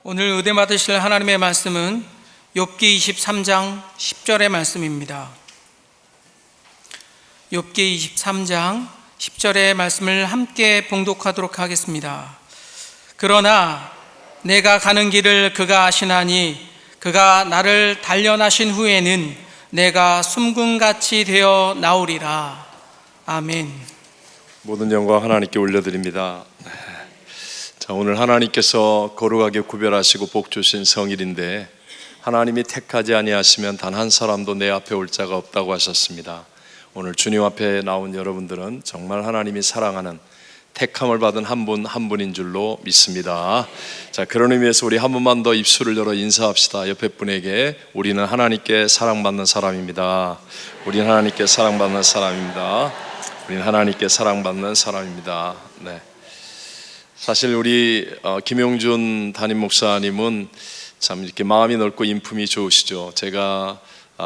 오늘 은혜 받으실 하나님의 말씀은 욥기 23장 10절의 말씀입니다. 욥기 23장 10절의 말씀을 함께 봉독하도록 하겠습니다. 그러나 내가 가는 길을 그가 아시나니 그가 나를 단련하신 후에는 내가 숨금같이 되어 나오리라. 아멘. 모든 영광 하나님께 올려드립니다. 자, 오늘 하나님께서 거룩하게 구별하시고 복 주신 성일인데 하나님이 택하지 아니하시면 단 한 사람도 내 앞에 올 자가 없다고 하셨습니다. 오늘 주님 앞에 나온 여러분들은 정말 하나님이 사랑하는 택함을 받은 한 분 한 분인 줄로 믿습니다. 자, 그런 의미에서 우리 한 번만 더 입술을 열어 인사합시다. 옆에 분에게 우리는 하나님께 사랑받는 사람입니다. 우리는 하나님께 사랑받는 사람입니다. 우리는 하나님께 사랑받는 사람입니다. 네. 사실 우리 김용준 담임 목사님은 참 이렇게 마음이 넓고 인품이 좋으시죠. 제가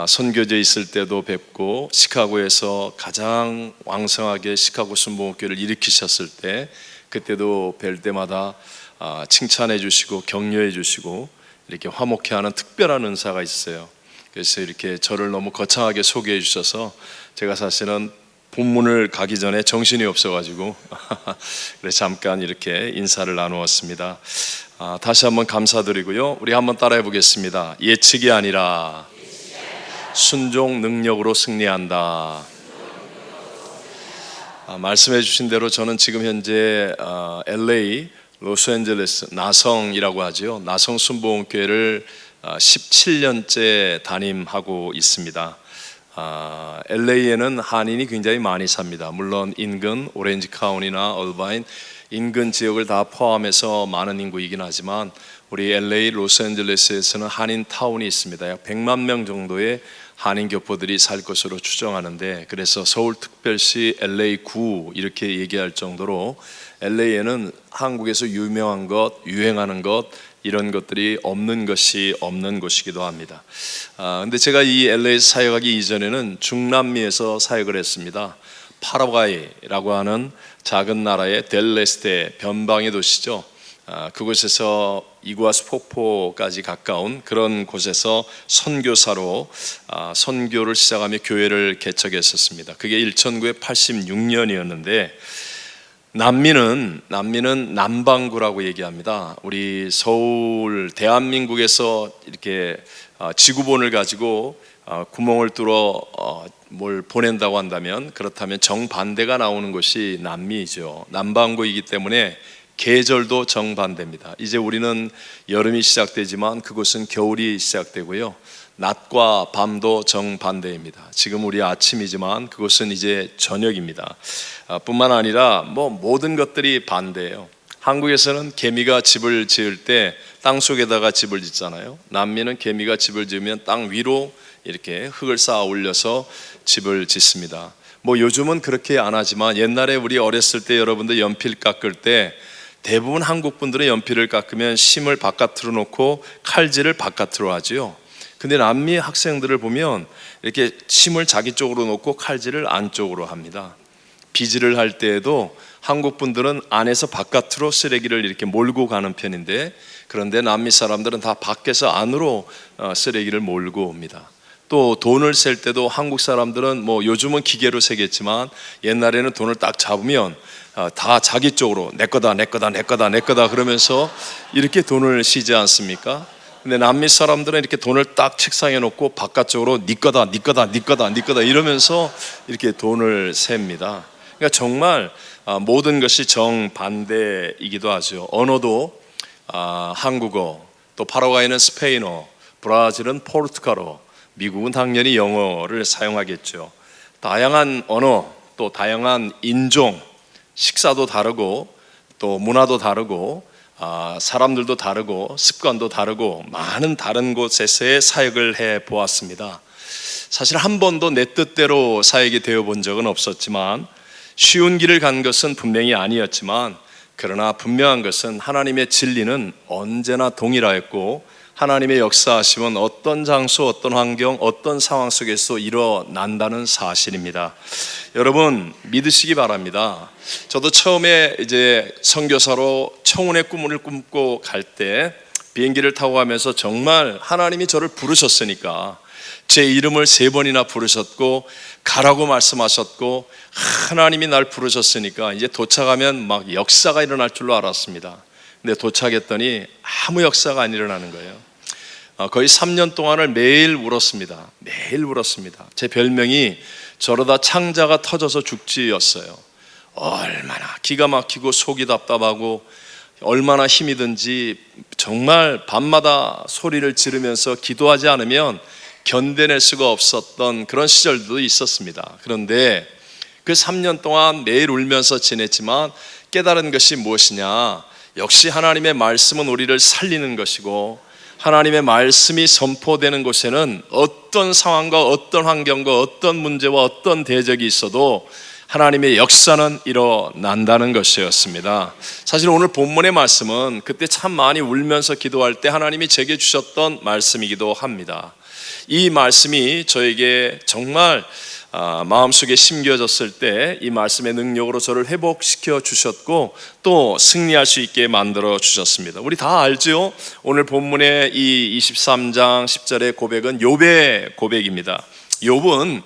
선교지에 있을 때도 뵙고 시카고에서 가장 왕성하게 시카고 순복음교회를 일으키셨을 때 그때도 뵐 때마다 칭찬해 주시고 격려해 주시고 이렇게 화목해하는 특별한 은사가 있어요. 그래서 이렇게 저를 너무 거창하게 소개해 주셔서 제가 사실은 본문을 가기 전에 정신이 없어가지고 그래서 잠깐 이렇게 인사를 나누었습니다. 다시 한번 감사드리고요. 우리 한번 따라해 보겠습니다. 예측이 아니라 순종 능력으로 승리한다. 말씀해 주신 대로 저는 지금 현재 LA 로스앤젤레스 나성이라고 하죠. 나성 순복음교회를 17년째 담임하고 있습니다. LA에는 한인이 굉장히 많이 삽니다. 물론 인근 오렌지 카운티나 얼바인 인근 지역을 다 포함해서 많은 인구이긴 하지만 우리 LA 로스앤젤레스에서는 한인 타운이 있습니다. 약 100만 명 정도의 한인 교포들이 살 것으로 추정하는데, 그래서 서울특별시 LA9 이렇게 얘기할 정도로 LA에는 한국에서 유명한 것, 유행하는 것 이런 것들이 없는 것이 없는 곳이기도 합니다. 근데 제가 이 LA에서 사역하기 이전에는 중남미에서 사역을 했습니다. 파라과이라고 하는 작은 나라의 델레스테 변방의 도시죠. 그곳에서 이구아수 폭포까지 가까운 그런 곳에서 선교사로 선교를 시작하며 교회를 개척했었습니다. 그게 1986년이었는데 남미는 남반구라고 얘기합니다. 우리 서울 대한민국에서 이렇게 지구본을 가지고 구멍을 뚫어 뭘 보낸다고 한다면, 그렇다면 정반대가 나오는 곳이 남미이죠. 남반구이기 때문에 계절도 정반대입니다. 이제 우리는 여름이 시작되지만 그곳은 겨울이 시작되고요. 낮과 밤도 정반대입니다. 지금 우리 아침이지만 그곳은 이제 저녁입니다. 뿐만 아니라 모든 것들이 반대예요. 한국에서는 개미가 집을 지을 때 땅속에다가 집을 짓잖아요. 남미는 개미가 집을 지으면 땅 위로 이렇게 흙을 쌓아 올려서 집을 짓습니다. 요즘은 그렇게 안 하지만 옛날에 우리 어렸을 때 여러분들 연필 깎을 때 대부분 한국 분들은 연필을 깎으면 심을 바깥으로 놓고 칼질을 바깥으로 하지요. 근데 남미 학생들을 보면 이렇게 심을 자기 쪽으로 놓고 칼질을 안쪽으로 합니다. 비질을 할 때에도 한국 분들은 안에서 바깥으로 쓰레기를 이렇게 몰고 가는 편인데, 그런데 남미 사람들은 다 밖에서 안으로 쓰레기를 몰고 옵니다. 또 돈을 셀 때도 한국 사람들은 요즘은 기계로 세겠지만 옛날에는 돈을 딱 잡으면 다 자기 쪽으로 내 거다 내 거다 내 거다 내 거다 그러면서 이렇게 돈을 시지 않습니까? 근데 남미 사람들은 이렇게 돈을 딱 책상에 놓고 바깥쪽으로 네 거다 네 거다 네 거다 네 거다 이러면서 이렇게 돈을 셉니다. 그러니까 정말 모든 것이 정반대이기도 하죠. 언어도 한국어, 또 파라과이는 스페인어, 브라질은 포르투갈어, 미국은 당연히 영어를 사용하겠죠. 다양한 언어, 또 다양한 인종, 식사도 다르고 또 문화도 다르고 사람들도 다르고 습관도 다르고 많은 다른 곳에서의 사역을 해 보았습니다. 사실 한 번도 내 뜻대로 사역이 되어 본 적은 없었지만, 쉬운 길을 간 것은 분명히 아니었지만, 그러나 분명한 것은 하나님의 진리는 언제나 동일하였고 하나님의 역사하심은 어떤 장소, 어떤 환경, 어떤 상황 속에서 일어난다는 사실입니다. 여러분 믿으시기 바랍니다. 저도 처음에 이제 선교사로 청운의 꿈을 꿈고 갈 때 비행기를 타고 가면서 정말 하나님이 저를 부르셨으니까 제 이름을 3번이나 부르셨고 가라고 말씀하셨고 하나님이 날 부르셨으니까 이제 도착하면 막 역사가 일어날 줄로 알았습니다. 근데 도착했더니 아무 역사가 안 일어나는 거예요. 거의 3년 동안을 매일 울었습니다. 매일 울었습니다. 제 별명이 저러다 창자가 터져서 죽지였어요. 얼마나 기가 막히고 속이 답답하고 얼마나 힘이 든지 정말 밤마다 소리를 지르면서 기도하지 않으면 견뎌낼 수가 없었던 그런 시절도 있었습니다. 그런데 그 3년 동안 매일 울면서 지냈지만 깨달은 것이 무엇이냐? 역시 하나님의 말씀은 우리를 살리는 것이고 하나님의 말씀이 선포되는 곳에는 어떤 상황과 어떤 환경과 어떤 문제와 어떤 대적이 있어도 하나님의 역사는 일어난다는 것이었습니다. 사실 오늘 본문의 말씀은 그때 참 많이 울면서 기도할 때 하나님이 제게 주셨던 말씀이기도 합니다. 이 말씀이 저에게 정말 마음속에 심겨졌을 때 이 말씀의 능력으로 저를 회복시켜 주셨고 또 승리할 수 있게 만들어 주셨습니다. 우리 다 알죠? 오늘 본문의 이 23장 10절의 고백은 욥의 고백입니다. 욥은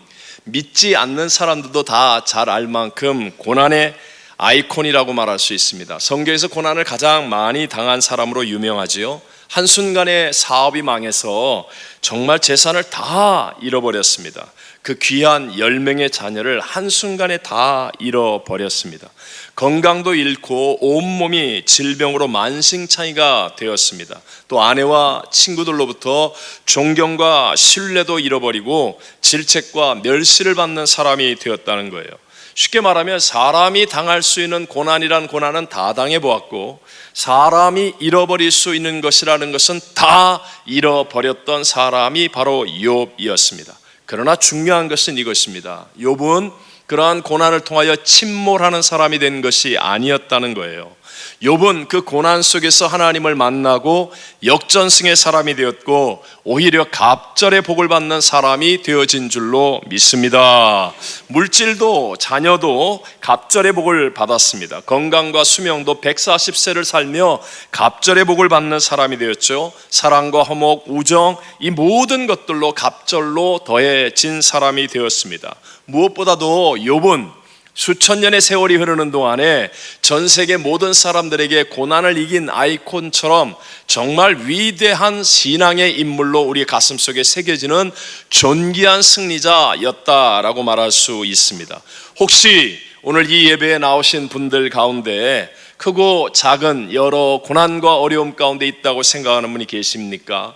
믿지 않는 사람들도 다 잘 알 만큼 고난의 아이콘이라고 말할 수 있습니다. 성경에서 고난을 가장 많이 당한 사람으로 유명하지요. 한순간에 사업이 망해서 정말 재산을 다 잃어버렸습니다. 그 귀한 10명의 자녀를 한순간에 다 잃어버렸습니다. 건강도 잃고 온몸이 질병으로 만신창이가 되었습니다. 또 아내와 친구들로부터 존경과 신뢰도 잃어버리고 질책과 멸시를 받는 사람이 되었다는 거예요. 쉽게 말하면 사람이 당할 수 있는 고난이란 고난은 다 당해보았고 사람이 잃어버릴 수 있는 것이라는 것은 다 잃어버렸던 사람이 바로 욥이었습니다. 그러나 중요한 것은 이것입니다. 욥은 그러한 고난을 통하여 침몰하는 사람이 된 것이 아니었다는 거예요. 욥은 그 고난 속에서 하나님을 만나고 역전승의 사람이 되었고 오히려 갑절의 복을 받는 사람이 되어진 줄로 믿습니다. 물질도 자녀도 갑절의 복을 받았습니다. 건강과 수명도 140세를 살며 갑절의 복을 받는 사람이 되었죠. 사랑과 화목, 우정 이 모든 것들로 갑절로 더해진 사람이 되었습니다. 무엇보다도 욥은 수천 년의 세월이 흐르는 동안에 전 세계 모든 사람들에게 고난을 이긴 아이콘처럼 정말 위대한 신앙의 인물로 우리 가슴속에 새겨지는 존귀한 승리자였다라고 말할 수 있습니다. 혹시 오늘 이 예배에 나오신 분들 가운데 크고 작은 여러 고난과 어려움 가운데 있다고 생각하는 분이 계십니까?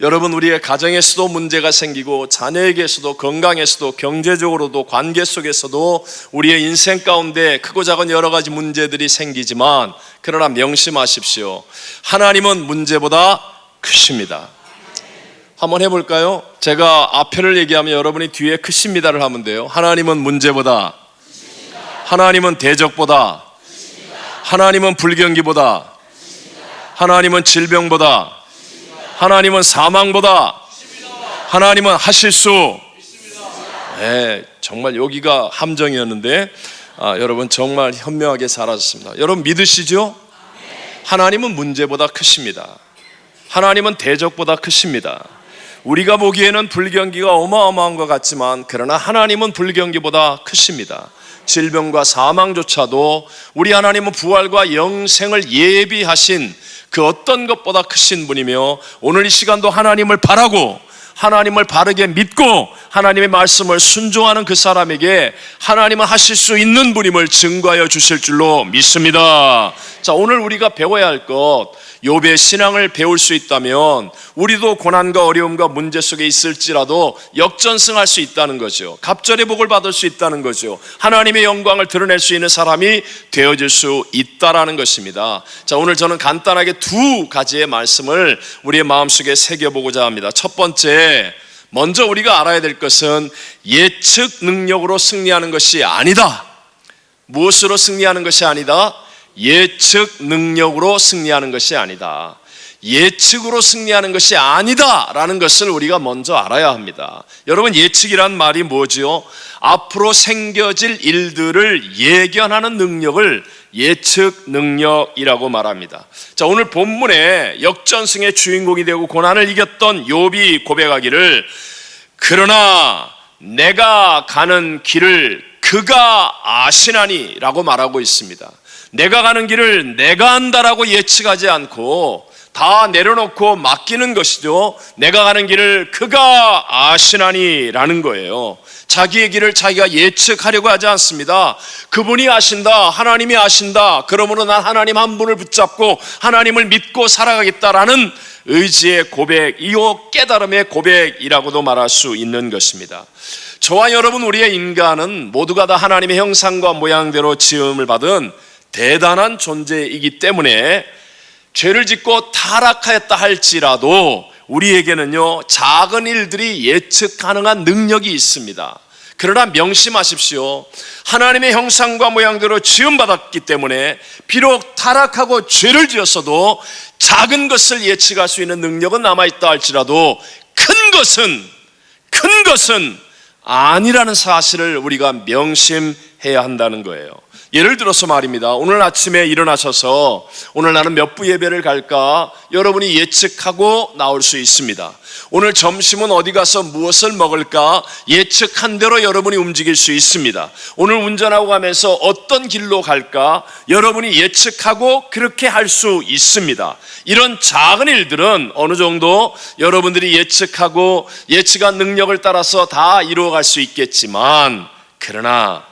여러분, 우리의 가정에서도 문제가 생기고 자녀에게서도 건강에서도 경제적으로도 관계 속에서도 우리의 인생 가운데 크고 작은 여러 가지 문제들이 생기지만 그러나 명심하십시오. 하나님은 문제보다 크십니다. 한번 해볼까요? 제가 앞에를 얘기하면 여러분이 뒤에 크십니다를 하면 돼요. 하나님은 문제보다 크십니다. 하나님은 대적보다 크십니다. 하나님은 불경기보다 크십니다. 하나님은 질병보다 하나님은 사망보다 하나님은 하실 수 네, 정말 여기가 함정이었는데 여러분 정말 현명하게 잘하셨습니다. 여러분 믿으시죠? 하나님은 문제보다 크십니다. 하나님은 대적보다 크십니다. 우리가 보기에는 불경기가 어마어마한 것 같지만 그러나 하나님은 불경기보다 크십니다. 질병과 사망조차도 우리 하나님은 부활과 영생을 예비하신 그 어떤 것보다 크신 분이며 오늘 이 시간도 하나님을 바라고 하나님을 바르게 믿고 하나님의 말씀을 순종하는 그 사람에게 하나님은 하실 수 있는 분임을 증거하여 주실 줄로 믿습니다. 자, 오늘 우리가 배워야 할 것, 욥의 신앙을 배울 수 있다면 우리도 고난과 어려움과 문제 속에 있을지라도 역전승할 수 있다는 거죠. 갑절의 복을 받을 수 있다는 거죠. 하나님의 영광을 드러낼 수 있는 사람이 되어질 수 있다라는 것입니다. 자, 오늘 저는 간단하게 두 가지의 말씀을 우리의 마음속에 새겨보고자 합니다. 첫 번째, 먼저 우리가 알아야 될 것은 예측 능력으로 승리하는 것이 아니다. 무엇으로 승리하는 것이 아니다? 예측 능력으로 승리하는 것이 아니다. 예측으로 승리하는 것이 아니다라는 것을 우리가 먼저 알아야 합니다. 여러분, 예측이란 말이 뭐지요? 앞으로 생겨질 일들을 예견하는 능력을 예측 능력이라고 말합니다. 자, 오늘 본문에 역전승의 주인공이 되고 고난을 이겼던 욥이 고백하기를 그러나 내가 가는 길을 그가 아시나니 라고 말하고 있습니다. 내가 가는 길을 내가 안다라고 예측하지 않고 다 내려놓고 맡기는 것이죠. 내가 가는 길을 그가 아시나니 라는 거예요. 자기의 길을 자기가 예측하려고 하지 않습니다. 그분이 아신다, 하나님이 아신다, 그러므로 난 하나님 한 분을 붙잡고 하나님을 믿고 살아가겠다라는 의지의 고백, 이요 깨달음의 고백이라고도 말할 수 있는 것입니다. 저와 여러분, 우리의 인간은 모두가 다 하나님의 형상과 모양대로 지음을 받은 대단한 존재이기 때문에 죄를 짓고 타락하였다 할지라도 우리에게는요, 작은 일들이 예측 가능한 능력이 있습니다. 그러나 명심하십시오. 하나님의 형상과 모양대로 지음받았기 때문에 비록 타락하고 죄를 지었어도 작은 것을 예측할 수 있는 능력은 남아있다 할지라도 큰 것은 아니라는 사실을 우리가 명심해야 한다는 거예요. 예를 들어서 말입니다. 오늘 아침에 일어나셔서 오늘 나는 몇 부 예배를 갈까? 여러분이 예측하고 나올 수 있습니다. 오늘 점심은 어디 가서 무엇을 먹을까? 예측한 대로 여러분이 움직일 수 있습니다. 오늘 운전하고 가면서 어떤 길로 갈까? 여러분이 예측하고 그렇게 할 수 있습니다. 이런 작은 일들은 어느 정도 여러분들이 예측하고 예측한 능력을 따라서 다 이루어갈 수 있겠지만, 그러나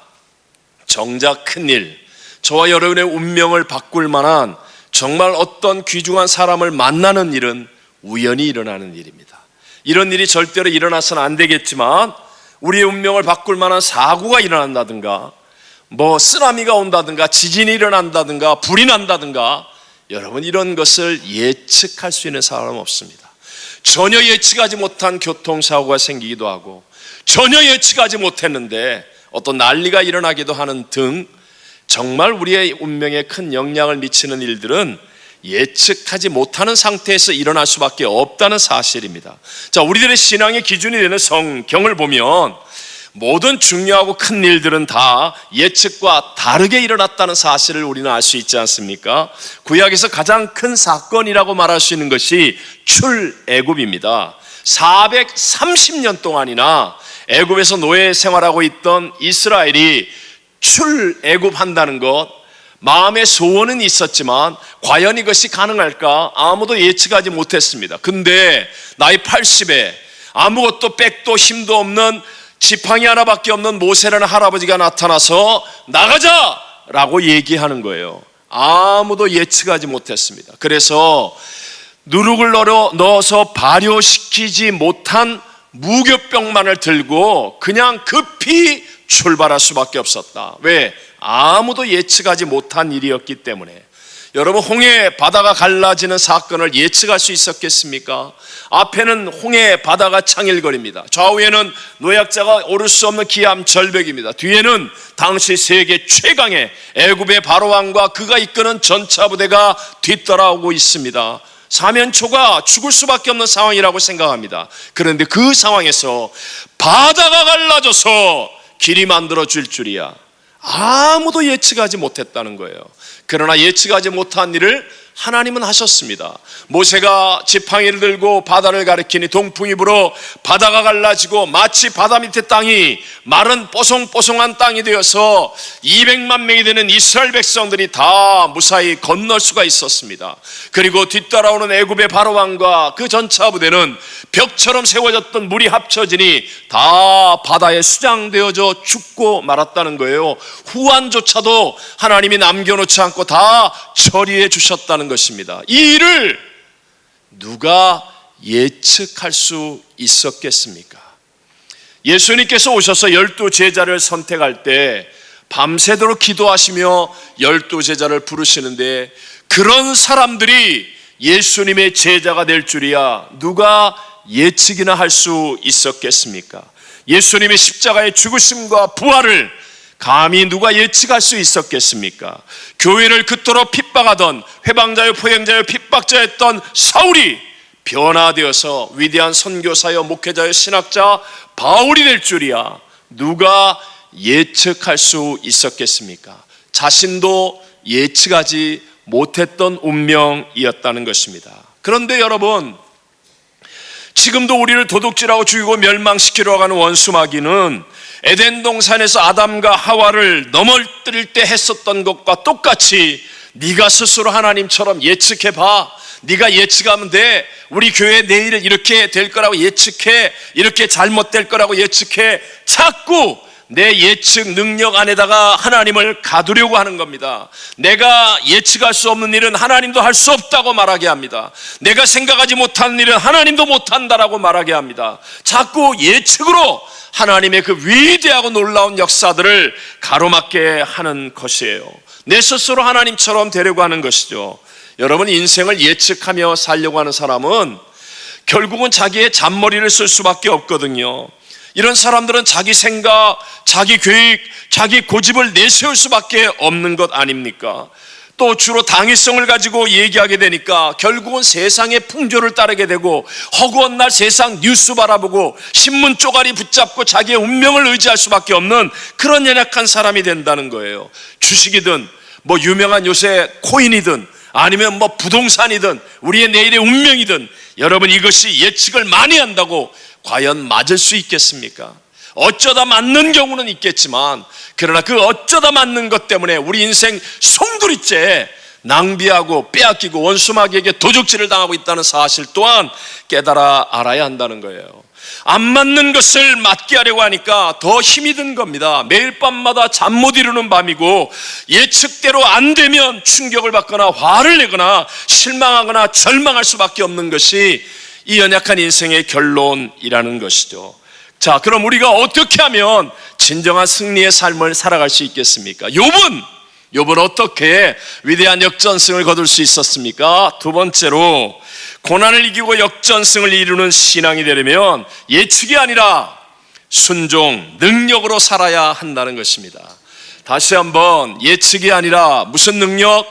정작 큰일, 저와 여러분의 운명을 바꿀 만한 정말 어떤 귀중한 사람을 만나는 일은 우연히 일어나는 일입니다. 이런 일이 절대로 일어나서는 안 되겠지만 우리의 운명을 바꿀 만한 사고가 일어난다든가 쓰나미가 온다든가 지진이 일어난다든가 불이 난다든가, 여러분 이런 것을 예측할 수 있는 사람은 없습니다. 전혀 예측하지 못한 교통사고가 생기기도 하고 전혀 예측하지 못했는데 어떤 난리가 일어나기도 하는 등 정말 우리의 운명에 큰 영향을 미치는 일들은 예측하지 못하는 상태에서 일어날 수밖에 없다는 사실입니다. 자, 우리들의 신앙의 기준이 되는 성경을 보면 모든 중요하고 큰 일들은 다 예측과 다르게 일어났다는 사실을 우리는 알 수 있지 않습니까? 구약에서 가장 큰 사건이라고 말할 수 있는 것이 출애굽입니다. 430년 동안이나 애굽에서 노예 생활하고 있던 이스라엘이 출애굽한다는 것, 마음의 소원은 있었지만 과연 이것이 가능할까? 아무도 예측하지 못했습니다. 근데 나이 80에 아무것도 백도 힘도 없는 지팡이 하나밖에 없는 모세라는 할아버지가 나타나서 나가자! 라고 얘기하는 거예요. 아무도 예측하지 못했습니다. 그래서 누룩을 넣어서 발효시키지 못한 무교병만을 들고 그냥 급히 출발할 수밖에 없었다. 왜? 아무도 예측하지 못한 일이었기 때문에. 여러분, 홍해 바다가 갈라지는 사건을 예측할 수 있었겠습니까? 앞에는 홍해 바다가 창일거립니다. 좌우에는 노약자가 오를 수 없는 기암 절벽입니다. 뒤에는 당시 세계 최강의 애굽의 바로왕과 그가 이끄는 전차부대가 뒤따라오고 있습니다. 사면초가 죽을 수밖에 없는 상황이라고 생각합니다. 그런데 그 상황에서 바다가 갈라져서 길이 만들어질 줄이야, 아무도 예측하지 못했다는 거예요. 그러나 예측하지 못한 일을 하나님은 하셨습니다. 모세가 지팡이를 들고 바다를 가리키니 동풍이 불어 바다가 갈라지고 마치 바다 밑에 땅이 마른 뽀송뽀송한 땅이 되어서 200만 명이 되는 이스라엘 백성들이 다 무사히 건널 수가 있었습니다. 그리고 뒤따라오는 애굽의 바로왕과 그 전차 부대는 벽처럼 세워졌던 물이 합쳐지니 다 바다에 수장되어져 죽고 말았다는 거예요. 후환조차도 하나님이 남겨놓지 않고 다 처리해 주셨다는 것입니다. 이 일을 누가 예측할 수 있었겠습니까? 예수님께서 오셔서 12제자를 선택할 때 밤새도록 기도하시며 12제자를 부르시는데 그런 사람들이 예수님의 제자가 될 줄이야 누가 예측이나 할 수 있었겠습니까? 예수님의 십자가의 죽으심과 부활을 감히 누가 예측할 수 있었겠습니까? 교회를 그토록 핍박하던 회방자요 포행자요 핍박자였던 사울이 변화되어서 위대한 선교사요 목회자요 신학자 바울이 될 줄이야 누가 예측할 수 있었겠습니까? 자신도 예측하지 못했던 운명이었다는 것입니다. 그런데 여러분, 지금도 우리를 도둑질하고 죽이고 멸망시키려고 하는 원수 마귀는 에덴 동산에서 아담과 하와를 넘어뜨릴 때 했었던 것과 똑같이 네가 스스로 하나님처럼 예측해봐, 네가 예측하면 돼, 우리 교회 내일 이렇게 될 거라고 예측해, 이렇게 잘못될 거라고 예측해, 자꾸 내 예측 능력 안에다가 하나님을 가두려고 하는 겁니다. 내가 예측할 수 없는 일은 하나님도 할 수 없다고 말하게 합니다. 내가 생각하지 못하는 일은 하나님도 못한다라고 말하게 합니다. 자꾸 예측으로 하나님의 그 위대하고 놀라운 역사들을 가로막게 하는 것이에요. 내 스스로 하나님처럼 되려고 하는 것이죠. 여러분, 인생을 예측하며 살려고 하는 사람은 결국은 자기의 잔머리를 쓸 수밖에 없거든요. 이런 사람들은 자기 생각, 자기 계획, 자기 고집을 내세울 수밖에 없는 것 아닙니까? 또 주로 당위성을 가지고 얘기하게 되니까 결국은 세상의 풍조를 따르게 되고, 허구한 날 세상 뉴스 바라보고 신문 쪼가리 붙잡고 자기의 운명을 의지할 수밖에 없는 그런 연약한 사람이 된다는 거예요. 주식이든 뭐 유명한 요새 코인이든 아니면 뭐 부동산이든 우리의 내일의 운명이든, 여러분, 이것이 예측을 많이 한다고 과연 맞을 수 있겠습니까? 어쩌다 맞는 경우는 있겠지만, 그러나 그 어쩌다 맞는 것 때문에 우리 인생 송두리째 낭비하고 빼앗기고 원수마귀에게 도적질을 당하고 있다는 사실 또한 깨달아 알아야 한다는 거예요. 안 맞는 것을 맞게 하려고 하니까 더 힘이 든 겁니다. 매일 밤마다 잠 못 이루는 밤이고, 예측대로 안 되면 충격을 받거나 화를 내거나 실망하거나 절망할 수밖에 없는 것이 이 연약한 인생의 결론이라는 것이죠. 자, 그럼 우리가 어떻게 하면 진정한 승리의 삶을 살아갈 수 있겠습니까? 욥은 어떻게 위대한 역전승을 거둘 수 있었습니까? 두 번째로, 고난을 이기고 역전승을 이루는 신앙이 되려면 예측이 아니라 순종, 능력으로 살아야 한다는 것입니다. 다시 한번, 예측이 아니라 무슨 능력?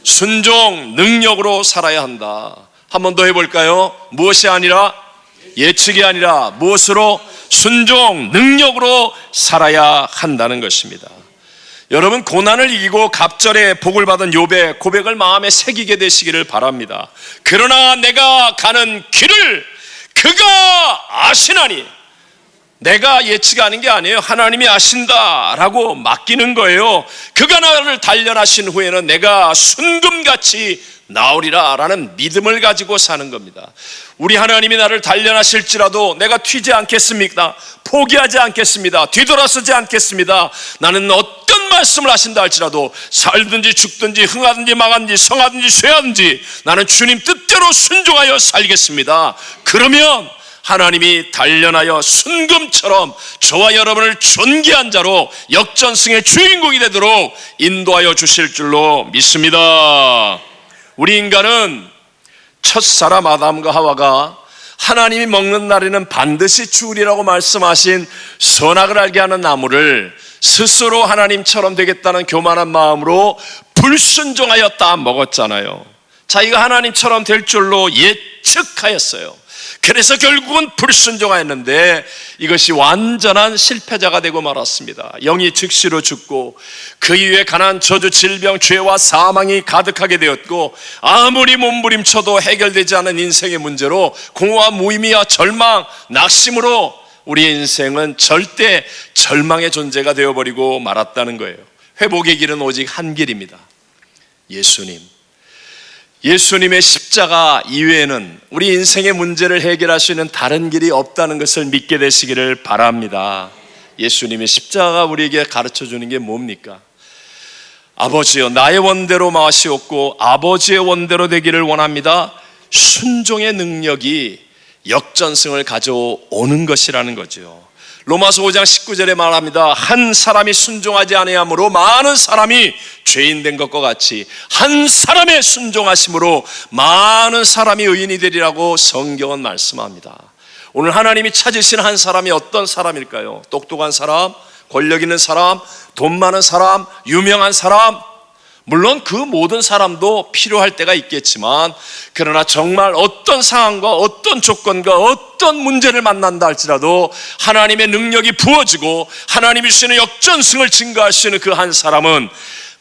순종, 능력으로 살아야 한다. 한 번 더 해볼까요? 무엇이 아니라? 예측이 아니라 무엇으로? 순종, 능력으로 살아야 한다는 것입니다. 여러분, 고난을 이기고 갑절에 복을 받은 욥의 고백을 마음에 새기게 되시기를 바랍니다. 그러나 내가 가는 길을 그가 아시나니. 내가 예측하는 게 아니에요. 하나님이 아신다라고 맡기는 거예요. 그가 나를 단련하신 후에는 내가 순금같이 나오리라 라는 믿음을 가지고 사는 겁니다. 우리 하나님이 나를 단련하실지라도 내가 튀지 않겠습니까? 포기하지 않겠습니다. 뒤돌아서지 않겠습니다. 나는 어떤 말씀을 하신다 할지라도 살든지 죽든지 흥하든지 망하든지 성하든지 쇠하든지 나는 주님 뜻대로 순종하여 살겠습니다. 그러면 하나님이 단련하여 순금처럼 저와 여러분을 존귀한 자로 역전승의 주인공이 되도록 인도하여 주실 줄로 믿습니다. 우리 인간은 첫사람 아담과 하와가 하나님이 먹는 날에는 반드시 죽으리라고 말씀하신 선악을 알게 하는 나무를 스스로 하나님처럼 되겠다는 교만한 마음으로 불순종하여 따 먹었잖아요. 자기가 하나님처럼 될 줄로 예측하였어요. 그래서 결국은 불순종하였는데 이것이 완전한 실패자가 되고 말았습니다. 영이 즉시로 죽고 그 이후에 가난, 저주, 질병, 죄와 사망이 가득하게 되었고, 아무리 몸부림쳐도 해결되지 않은 인생의 문제로 공허와 무의미와 절망, 낙심으로 우리의 인생은 절대 절망의 존재가 되어버리고 말았다는 거예요. 회복의 길은 오직 한 길입니다. 예수님의 십자가 이외에는 우리 인생의 문제를 해결할 수 있는 다른 길이 없다는 것을 믿게 되시기를 바랍니다. 예수님의 십자가가 우리에게 가르쳐주는 게 뭡니까? 아버지여, 나의 원대로 마시옵고 아버지의 원대로 되기를 원합니다. 순종의 능력이 역전승을 가져오는 것이라는 거죠. 로마서 5장 19절에 말합니다. 한 사람이 순종하지 아니함으로 많은 사람이 죄인 된 것과 같이 한 사람의 순종하심으로 많은 사람이 의인이 되리라고 성경은 말씀합니다. 오늘 하나님이 찾으신 한 사람이 어떤 사람일까요? 똑똑한 사람, 권력 있는 사람, 돈 많은 사람, 유명한 사람, 물론 그 모든 사람도 필요할 때가 있겠지만, 그러나 정말 어떤 상황과 어떤 조건과 어떤 문제를 만난다 할지라도 하나님의 능력이 부어지고 하나님이 주시는 역전승을 증거할 수 있는 그 한 사람은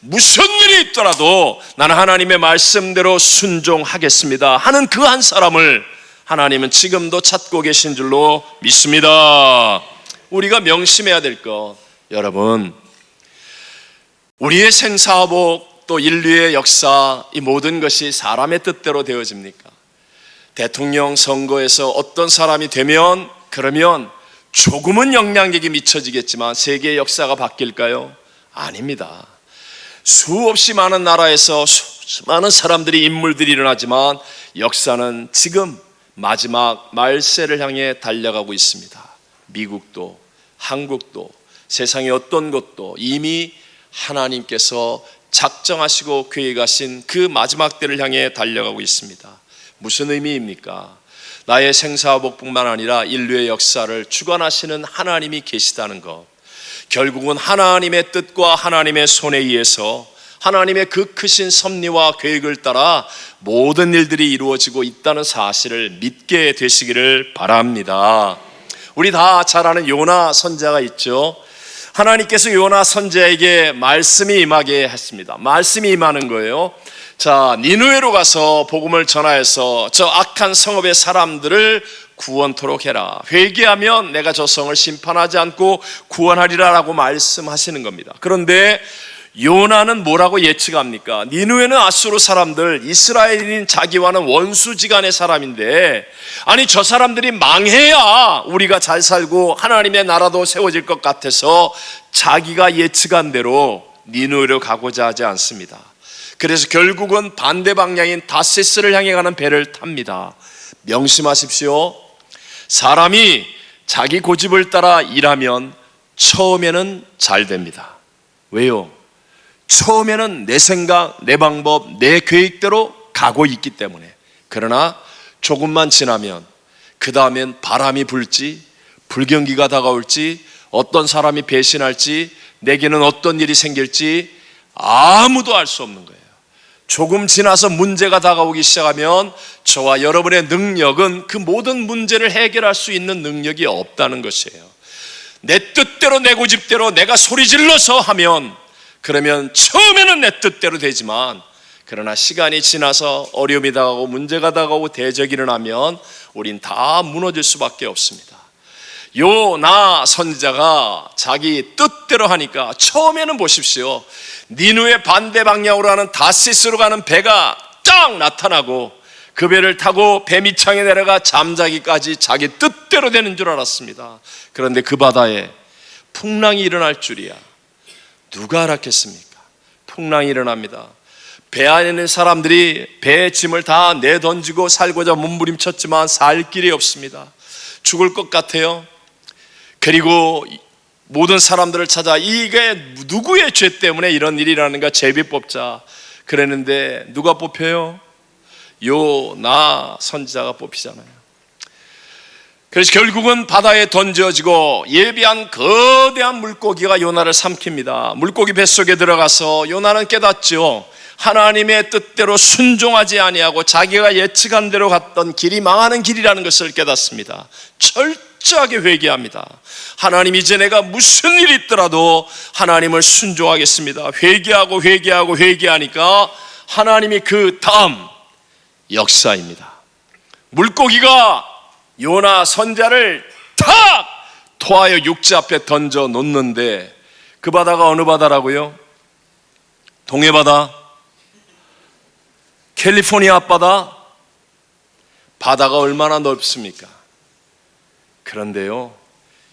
무슨 일이 있더라도 나는 하나님의 말씀대로 순종하겠습니다 하는 그 한 사람을 하나님은 지금도 찾고 계신 줄로 믿습니다. 우리가 명심해야 될 것, 여러분, 우리의 생사복 또 인류의 역사, 이 모든 것이 사람의 뜻대로 되어집니까? 대통령 선거에서 어떤 사람이 되면 그러면 조금은 영향력이 미쳐지겠지만 세계의 역사가 바뀔까요? 아닙니다. 수없이 많은 나라에서 수많은 사람들이 인물들이 일어나지만 역사는 지금 마지막 말세를 향해 달려가고 있습니다. 미국도 한국도 세상의 어떤 곳도 이미 하나님께서 작정하시고 계획하신 그 마지막 때를 향해 달려가고 있습니다. 무슨 의미입니까? 나의 생사복뿐만 아니라 인류의 역사를 주관하시는 하나님이 계시다는 것, 결국은 하나님의 뜻과 하나님의 손에 의해서 하나님의 그 크신 섭리와 계획을 따라 모든 일들이 이루어지고 있다는 사실을 믿게 되시기를 바랍니다. 우리 다 잘 아는 요나 선지자가 있죠. 하나님께서 요나 선지자에게 말씀이 임하게 했습니다. 말씀이 임하는 거예요. 자, 니느웨로 가서 복음을 전하여서 저 악한 성읍의 사람들을 구원토록 해라. 회개하면 내가 저 성을 심판하지 않고 구원하리라 라고 말씀하시는 겁니다. 그런데 요나는 뭐라고 예측합니까? 니느웨는 아수르 사람들, 이스라엘인 자기와는 원수지간의 사람인데, 아니 저 사람들이 망해야 우리가 잘 살고 하나님의 나라도 세워질 것 같아서 자기가 예측한 대로 니느웨로 가고자 하지 않습니다. 그래서 결국은 반대 방향인 다시스를 향해 가는 배를 탑니다. 명심하십시오. 사람이 자기 고집을 따라 일하면 처음에는 잘 됩니다. 왜요? 처음에는 내 생각, 내 방법, 내 계획대로 가고 있기 때문에. 그러나 조금만 지나면 그 다음엔 바람이 불지, 불경기가 다가올지, 어떤 사람이 배신할지, 내게는 어떤 일이 생길지 아무도 알 수 없는 거예요. 조금 지나서 문제가 다가오기 시작하면 저와 여러분의 능력은 그 모든 문제를 해결할 수 있는 능력이 없다는 것이에요. 내 뜻대로 내 고집대로 내가 소리 질러서 하면, 그러면 처음에는 내 뜻대로 되지만 그러나 시간이 지나서 어려움이 다가오고 문제가 다가오고 대적이 일어나면 우린 다 무너질 수밖에 없습니다. 요나 선지자가 자기 뜻대로 하니까 처음에는 보십시오. 니느웨 반대 방향으로 가는 다시스로 가는 배가 딱 나타나고 그 배를 타고 배 밑창에 내려가 잠자기까지 자기 뜻대로 되는 줄 알았습니다. 그런데 그 바다에 풍랑이 일어날 줄이야. 누가 알았겠습니까? 풍랑이 일어납니다. 배 안에 있는 사람들이 배의 짐을 다 내던지고 살고자 몸부림쳤지만 살 길이 없습니다. 죽을 것 같아요. 그리고 모든 사람들을 찾아 이게 누구의 죄 때문에 이런 일이 일어나는가 제비 뽑자 그랬는데 누가 뽑혀요? 요나 선지자가 뽑히잖아요. 그래서 결국은 바다에 던져지고 예비한 거대한 물고기가 요나를 삼킵니다. 물고기 뱃속에 들어가서 요나는 깨닫죠. 하나님의 뜻대로 순종하지 아니하고 자기가 예측한 대로 갔던 길이 망하는 길이라는 것을 깨닫습니다. 철저하게 회개합니다. 하나님, 이제 내가 무슨 일이 있더라도 하나님을 순종하겠습니다. 회개하고 회개하니까 하나님이 그 다음 역사입니다. 물고기가 요나 선지자를 탁 토하여 육지 앞에 던져 놓는데 그 바다가 어느 바다라고요? 동해바다? 캘리포니아 앞바다? 바다가 얼마나 넓습니까? 그런데요,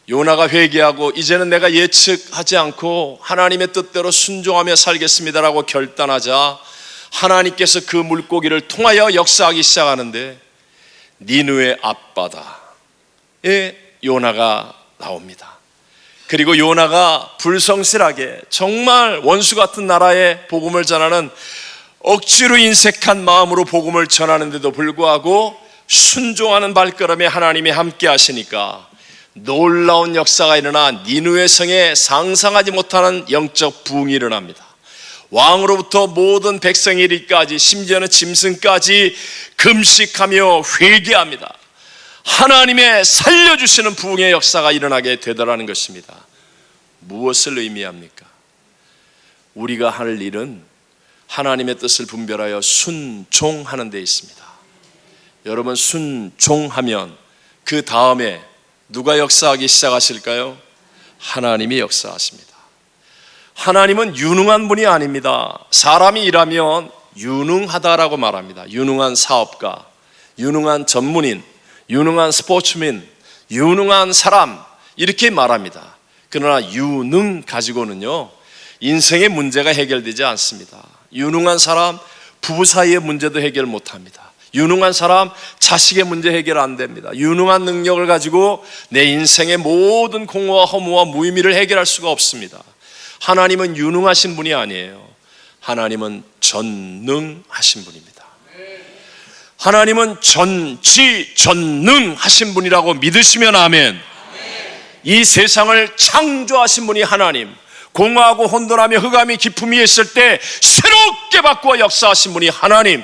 요나가 회개하고 이제는 내가 예측하지 않고 하나님의 뜻대로 순종하며 살겠습니다라고 결단하자 하나님께서 그 물고기를 통하여 역사하기 시작하는데 니느웨 앞바다에 요나가 나옵니다. 그리고 요나가 불성실하게 정말 원수 같은 나라에 복음을 전하는 억지로 인색한 마음으로 복음을 전하는데도 불구하고 순종하는 발걸음에 하나님이 함께 하시니까 놀라운 역사가 일어나 니느웨 성에 상상하지 못하는 영적 부흥이 일어납니다. 왕으로부터 모든 백성이 이르기까지 심지어는 짐승까지 금식하며 회개합니다. 하나님의 살려주시는 부흥의 역사가 일어나게 되더라는 것입니다. 무엇을 의미합니까? 우리가 할 일은 하나님의 뜻을 분별하여 순종하는 데 있습니다. 여러분, 순종하면 그 다음에 누가 역사하기 시작하실까요? 하나님이 역사하십니다. 하나님은 유능한 분이 아닙니다. 사람이 일하면 유능하다라고 말합니다. 유능한 사업가, 유능한 전문인, 유능한 스포츠맨, 유능한 사람, 이렇게 말합니다. 그러나 유능 가지고는요, 인생의 문제가 해결되지 않습니다. 유능한 사람 부부 사이의 문제도 해결 못합니다. 유능한 사람 자식의 문제 해결 안 됩니다. 유능한 능력을 가지고 내 인생의 모든 공허와 허무와 무의미를 해결할 수가 없습니다. 하나님은 유능하신 분이 아니에요. 하나님은 전능하신 분입니다. 하나님은 전지전능하신 분이라고 믿으시면 아멘. 이 세상을 창조하신 분이 하나님, 공허하고 혼돈하며 흑암이 깊음 위에 있을 때 새롭게 바꾸어 역사하신 분이 하나님,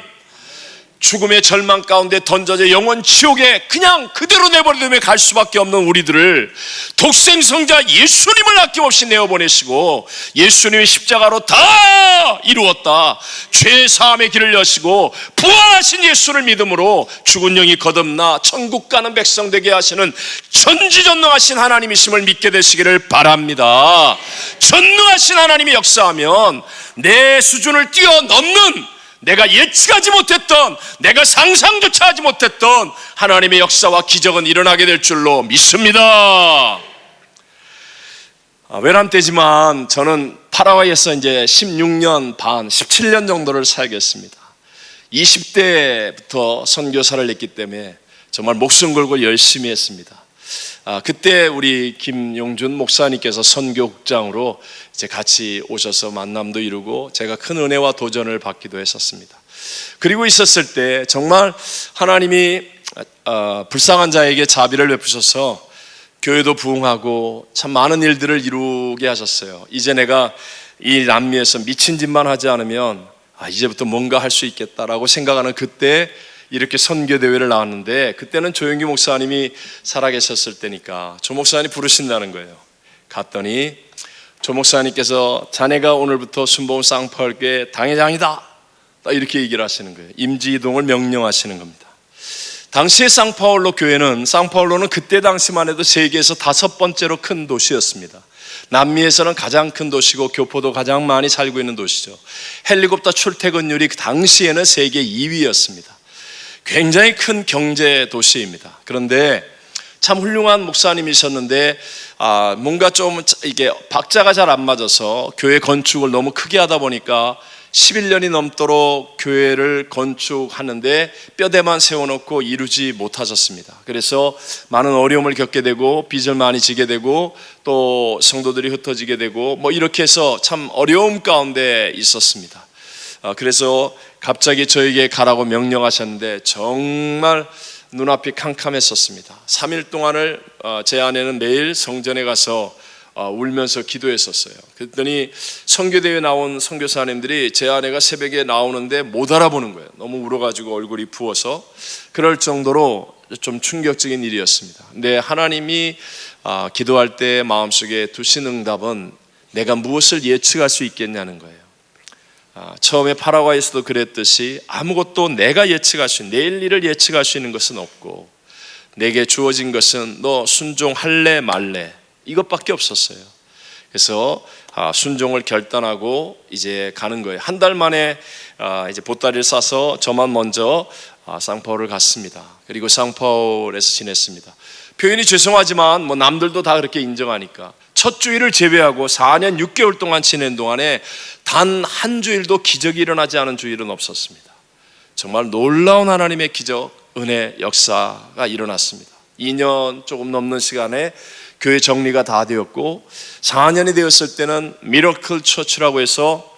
죽음의 절망 가운데 던져져 영원 지옥에 그냥 그대로 내버려두며 갈 수밖에 없는 우리들을 독생성자 예수님을 아낌없이 내어보내시고 예수님의 십자가로 다 이루었다, 죄사함의 길을 여시고 부활하신 예수를 믿음으로 죽은 영이 거듭나 천국 가는 백성 되게 하시는 전지전능하신 하나님이심을 믿게 되시기를 바랍니다. 전능하신 하나님이 역사하면 내 수준을 뛰어넘는, 내가 예측하지 못했던, 내가 상상조차 하지 못했던 하나님의 역사와 기적은 일어나게 될 줄로 믿습니다. 외람 때지만 저는 파라과이에서 이제 16년 반, 17년 정도를 살겠습니다. 20대부터 선교사를 했기 때문에 정말 목숨 걸고 열심히 했습니다. 그때 우리 김용준 목사님께서 선교국장으로 이제 같이 오셔서 만남도 이루고 제가 큰 은혜와 도전을 받기도 했었습니다. 그리고 있었을 때 정말 하나님이 불쌍한 자에게 자비를 베푸셔서 교회도 부흥하고 참 많은 일들을 이루게 하셨어요. 이제 내가 이 남미에서 미친 짓만 하지 않으면 이제부터 뭔가 할 수 있겠다라고 생각하는 그때 이렇게 선교대회를 나왔는데, 그때는 조영기 목사님이 살아계셨을 때니까 조 목사님 부르신다는 거예요. 갔더니 조 목사님께서 자네가 오늘부터 순복음 쌍파울교회 당회장이다, 이렇게 얘기를 하시는 거예요. 임지이동을 명령하시는 겁니다. 당시의 쌍파울로는 그때 당시만 해도 세계에서 5번째로 큰 도시였습니다. 남미에서는 가장 큰 도시고 교포도 가장 많이 살고 있는 도시죠. 헬리콥터 출퇴근율이 그 당시에는 세계 2위였습니다. 굉장히 큰 경제 도시입니다. 그런데 참 훌륭한 목사님이셨는데 뭔가 좀 이게 박자가 잘 안 맞아서 교회 건축을 너무 크게 하다 보니까 11년이 넘도록 교회를 건축하는데 뼈대만 세워놓고 이루지 못하셨습니다. 그래서 많은 어려움을 겪게 되고 빚을 많이 지게 되고 또 성도들이 흩어지게 되고 뭐 이렇게 해서 참 어려움 가운데 있었습니다. 그래서 갑자기 저에게 가라고 명령하셨는데 정말 눈앞이 캄캄했었습니다. 3일 동안을 제 아내는 매일 성전에 가서 울면서 기도했었어요. 그랬더니 선교대회 나온 선교사님들이 제 아내가 새벽에 나오는데 못 알아보는 거예요. 너무 울어가지고 얼굴이 부어서. 그럴 정도로 좀 충격적인 일이었습니다. 근데 하나님이 기도할 때 마음속에 두신 응답은 내가 무엇을 예측할 수 있겠냐는 거예요. 처음에 파라과이에서도 그랬듯이 아무것도 내가 예측할 수 있는, 내일 일을 예측할 수 있는 것은 없고 내게 주어진 것은 너 순종할래 말래 이것밖에 없었어요. 그래서 순종을 결단하고 이제 가는 거예요. 한 달 만에 이제 보따리를 싸서 저만 먼저 쌍파울을 갔습니다. 그리고 쌍파울에서 지냈습니다. 표현이 죄송하지만 뭐 남들도 다 그렇게 인정하니까 첫 주일을 제외하고 4년 6개월 동안 지낸 동안에 단 한 주일도 기적이 일어나지 않은 주일은 없었습니다. 정말 놀라운 하나님의 기적, 은혜, 역사가 일어났습니다. 2년 조금 넘는 시간에 교회 정리가 다 되었고 4년이 되었을 때는 미러클 처치라고 해서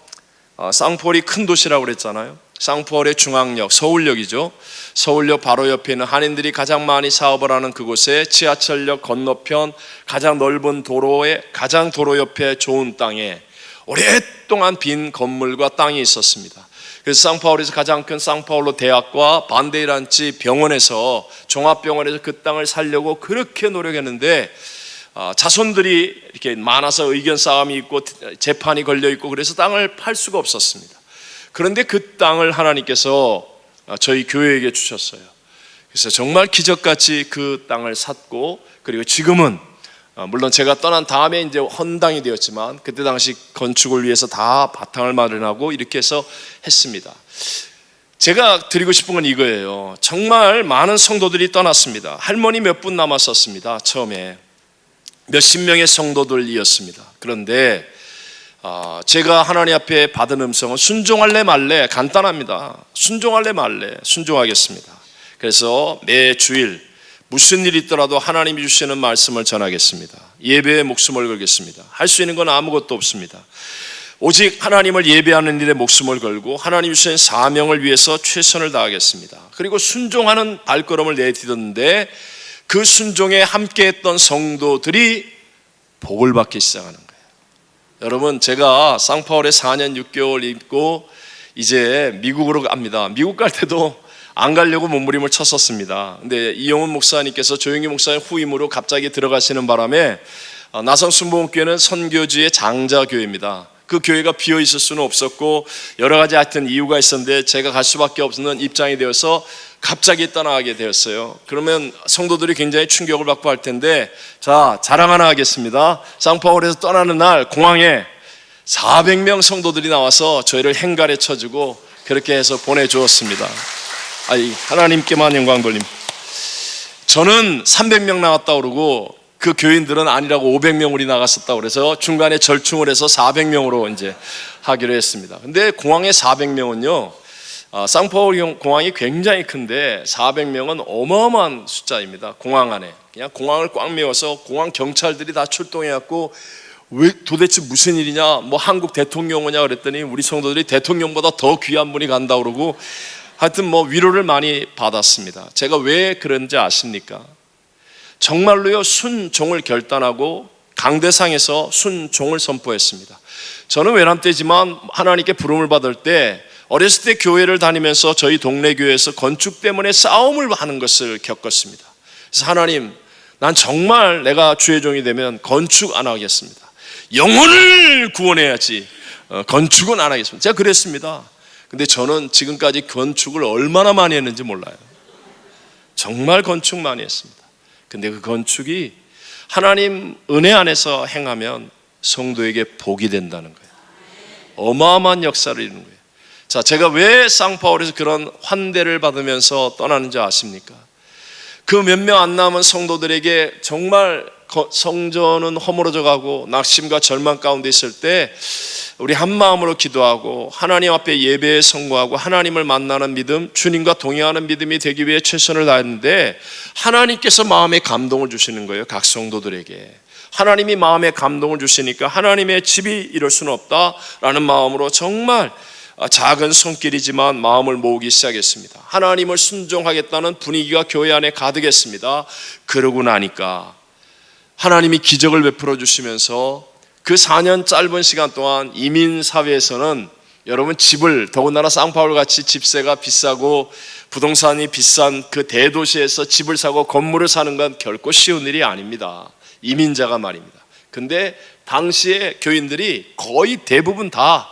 쌍파울이 큰 도시라고 그랬잖아요. 쌍파울의 중앙역, 서울역이죠. 서울역 바로 옆에 있는 한인들이 가장 많이 사업을 하는 그곳에 지하철역 건너편 가장 넓은 도로에 가장 도로 옆에 좋은 땅에 오랫동안 빈 건물과 땅이 있었습니다. 그래서 쌍파울에서 가장 큰 쌍파울로 대학과 반데이란치 병원에서 종합병원에서 그 땅을 살려고 그렇게 노력했는데 자손들이 이렇게 많아서 의견 싸움이 있고 재판이 걸려 있고 그래서 땅을 팔 수가 없었습니다. 그런데 그 땅을 하나님께서 저희 교회에게 주셨어요. 그래서 정말 기적같이 그 땅을 샀고, 그리고 지금은 물론 제가 떠난 다음에 이제 헌당이 되었지만 그때 당시 건축을 위해서 다 바탕을 마련하고 이렇게 해서 했습니다. 제가 드리고 싶은 건 이거예요. 정말 많은 성도들이 떠났습니다. 할머니 몇 분 남았었습니다. 처음에 몇십 명의 성도들이었습니다. 그런데 제가 하나님 앞에 받은 음성은 순종할래 말래, 간단합니다. 순종할래 말래, 순종하겠습니다. 그래서 매 주일 무슨 일이 있더라도 하나님이 주시는 말씀을 전하겠습니다. 예배에 목숨을 걸겠습니다. 할 수 있는 건 아무것도 없습니다. 오직 하나님을 예배하는 일에 목숨을 걸고 하나님 주신 사명을 위해서 최선을 다하겠습니다. 그리고 순종하는 발걸음을 내딛었는데 그 순종에 함께했던 성도들이 복을 받기 시작하는 거예요. 여러분, 제가 상파울에 4년 6개월 있고 이제 미국으로 갑니다. 미국 갈 때도 안 가려고 몸부림을 쳤었습니다. 근데 이용훈 목사님께서 조용희 목사님 후임으로 갑자기 들어가시는 바람에 나성순복음교회는 선교지의 장자교회입니다. 그 교회가 비어 있을 수는 없었고 여러 가지 하여튼 이유가 있었는데 제가 갈 수밖에 없는 입장이 되어서 갑자기 떠나가게 되었어요. 그러면 성도들이 굉장히 충격을 받고 할 텐데, 자, 자랑 하나 하겠습니다. 상파울에서 떠나는 날 공항에 400명 성도들이 나와서 저희를 행가래 쳐주고 그렇게 해서 보내주었습니다. 하나님께만 영광 돌립니다. 저는 300명 나갔다 그러고 그 교인들은 아니라고 500명 우리 나갔었다고 그래서 중간에 절충을 해서 400명으로 이제 하기로 했습니다. 근데 공항에 400명은요, 상파울 공항이 굉장히 큰데 400명은 어마어마한 숫자입니다. 공항 안에 그냥 공항을 꽉 메워서 공항 경찰들이 다 출동해갖고 왜 도대체 무슨 일이냐, 뭐 한국 대통령 오냐 그랬더니 우리 성도들이 대통령보다 더 귀한 분이 간다 그러고 하여튼 뭐 위로를 많이 받았습니다. 제가 왜 그런지 아십니까? 정말로요, 순종을 결단하고 강대상에서 순종을 선포했습니다. 저는 외람되지만 하나님께 부름을 받을 때 어렸을 때 교회를 다니면서 저희 동네 교회에서 건축 때문에 싸움을 하는 것을 겪었습니다. 그래서 하나님, 난 정말 내가 주의 종이 되면 건축 안 하겠습니다. 영혼을 구원해야지 건축은 안 하겠습니다. 제가 그랬습니다. 근데 저는 지금까지 건축을 얼마나 많이 했는지 몰라요. 정말 건축 많이 했습니다. 근데 그 건축이 하나님 은혜 안에서 행하면 성도에게 복이 된다는 거예요. 어마어마한 역사를 이루는 거예요. 자, 제가 왜 상파울에서 그런 환대를 받으면서 떠나는지 아십니까? 그 몇 명 안 남은 성도들에게 정말 성전은 허물어져 가고 낙심과 절망 가운데 있을 때 우리 한 마음으로 기도하고 하나님 앞에 예배에 성공하고 하나님을 만나는 믿음, 주님과 동행하는 믿음이 되기 위해 최선을 다했는데 하나님께서 마음에 감동을 주시는 거예요. 각 성도들에게 하나님이 마음에 감동을 주시니까 하나님의 집이 이럴 수는 없다라는 마음으로 정말 작은 손길이지만 마음을 모으기 시작했습니다. 하나님을 순종하겠다는 분위기가 교회 안에 가득했습니다. 그러고 나니까 하나님이 기적을 베풀어 주시면서 그 4년 짧은 시간 동안 이민사회에서는 여러분 집을, 더군다나 상파울 같이 집세가 비싸고 부동산이 비싼 그 대도시에서 집을 사고 건물을 사는 건 결코 쉬운 일이 아닙니다. 이민자가 말입니다. 근데 당시에 교인들이 거의 대부분 다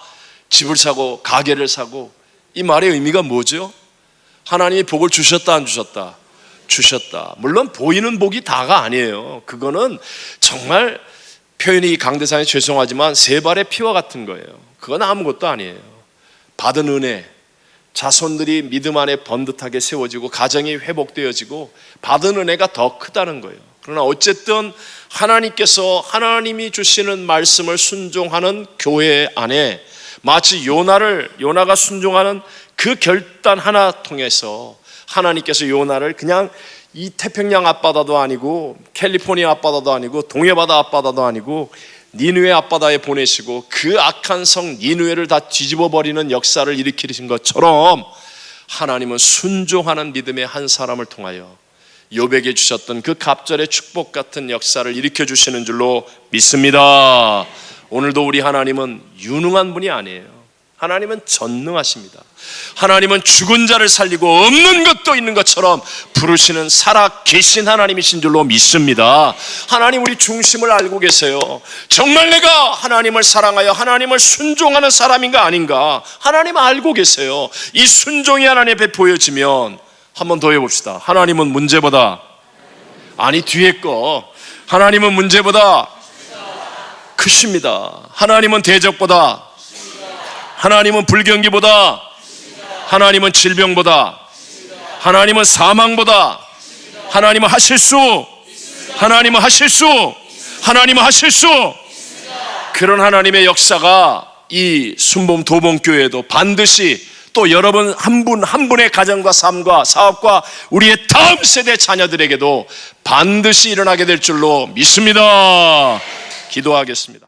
집을 사고 가게를 사고, 이 말의 의미가 뭐죠? 하나님이 복을 주셨다 안 주셨다? 주셨다. 물론 보이는 복이 다가 아니에요. 그거는 정말 표현이 강대상에 죄송하지만 세 발의 피와 같은 거예요. 그건 아무것도 아니에요. 받은 은혜, 자손들이 믿음 안에 번듯하게 세워지고 가정이 회복되어지고 받은 은혜가 더 크다는 거예요. 그러나 어쨌든 하나님께서 하나님이 주시는 말씀을 순종하는 교회 안에 마치 요나가 순종하는 그 결단 하나 통해서 하나님께서 요나를 그냥 이 태평양 앞바다도 아니고 캘리포니아 앞바다도 아니고 동해바다 앞바다도 아니고 니느웨 앞바다에 보내시고 그 악한 성 니느웨를 다 뒤집어 버리는 역사를 일으키신 것처럼 하나님은 순종하는 믿음의 한 사람을 통하여 욥에게 주셨던 그 갑절의 축복 같은 역사를 일으켜 주시는 줄로 믿습니다. 오늘도 우리 하나님은 유능한 분이 아니에요. 하나님은 전능하십니다. 하나님은 죽은 자를 살리고 없는 것도 있는 것처럼 부르시는 살아 계신 하나님이신 줄로 믿습니다. 하나님 우리 중심을 알고 계세요. 정말 내가 하나님을 사랑하여 하나님을 순종하는 사람인가 아닌가 하나님 알고 계세요. 이 순종이 하나님 앞에 보여지면 한 번 더 해봅시다. 하나님은 문제보다, 아니 뒤에 거, 하나님은 문제보다 크십니다. 하나님은 대적보다, 하나님은 불경기보다, 하나님은 질병보다, 하나님은 사망보다, 하나님은 하실 수, 하나님은 하실 수, 하나님은 하실 수. 그런 하나님의 역사가 이 순봉 도봉교회에도 반드시 또 여러분 한 분 한 분의 가정과 삶과 사업과 우리의 다음 세대 자녀들에게도 반드시 일어나게 될 줄로 믿습니다. 기도하겠습니다.